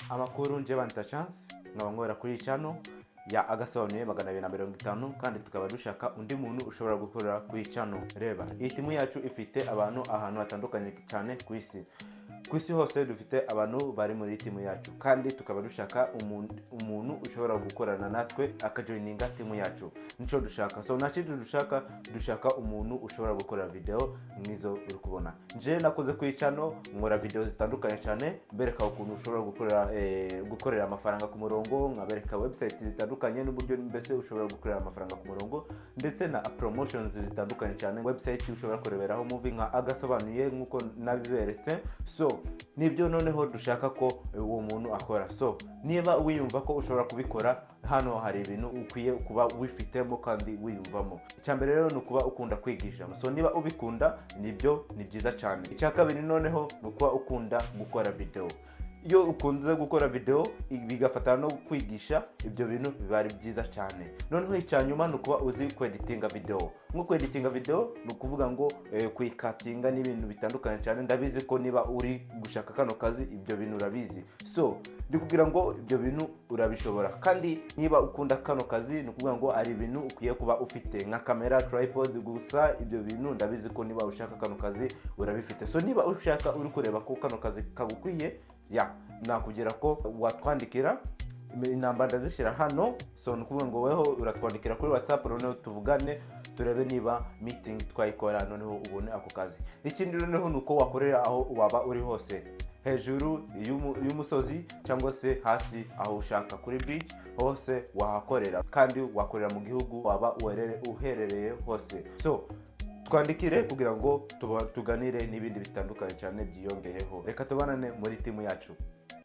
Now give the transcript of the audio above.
Amakuru nje Banita Chance nkaba ngora kuri channel ya Agasobanuye 250 kandi tukaba dushaka undi muntu ushobora gukorera kuri channel. Reba, iyi timu yacu ifite abantu ahantu hatandukanye cyane ku isi hose dufite abantu bari muri timu yacu kandi tukaba dushaka umuntu ushobora gukorana natwe akajoininga timu yacu. Nico dushaka. So nakidu dushaka umuntu ushobora gukora video nizo uri kubona. Nje nakoze kuri channel nkora video zitandukanye cyane, bereka ukuntu ushobora gukorera amafaranga ku murongo, nkabereka website zitandukanye n'uburyo mbese ushobora gukorera amafaranga ku murongo, ndetse na promotions zitandukanye cyane, website ushobora kureberaho movie nka Agasobanuye nkuko nabiberetse. So nibyo noneho dushaka ko uwo muntu akora. So niba wiyumva ko ushobora kubikora, hano hari ibintu ukwiye kuba wifitemo kandi wiyumvamo. Icyambere rero no kuba ukunda kwigisha. So niba ubikunda nibyo ni byiza cyane. Icya kabiri noneho no kuba ukunda gukora video. Iyo ukunze gukora video bigafatana no kwigisha, ibyo bintu biba ari byiza cyane. Noneho icyanyuma no kuba uzi kweditinga video. Nko kweditinga video no kuvuga ngo kuyikatinga n'ibintu bitandukanye cyane. Ndabizi ko niba uri gushaka kano kazi ibyo bintu urabizi. So ndikugira ngo ibyo bintu urabishobora. Kandi niba ukunda kano kazi no kuvuga ngo ari ibintu ukwiye kuba ufite nka camera, tripod, gusa ibyo bintu ndabizi ko niba ushaka kano kazi urabifite. So niba ushaka uri kureba ko kano kazi kagukwiye, nakugira ko watwandikira inamba ndazishira hano. So nukuvuga ngo weho uratwandikira kuri WhatsApp, noneho tuvugane turebe niba meeting twayikora, noneho ubone ako kazi. Ikindi noneho nuko wakorera aho waba uri hose, hejuru y'umusozi cyangwa se hasi aho ushaka, kuri beach hose wahakorera, kandi wakorera mu gihugu waba uherereye hose. So twandikire kugira ngo tuganire n'ibindi bitandukanye cyane byiyongeyeho. Reka tubanane muri timu yacu.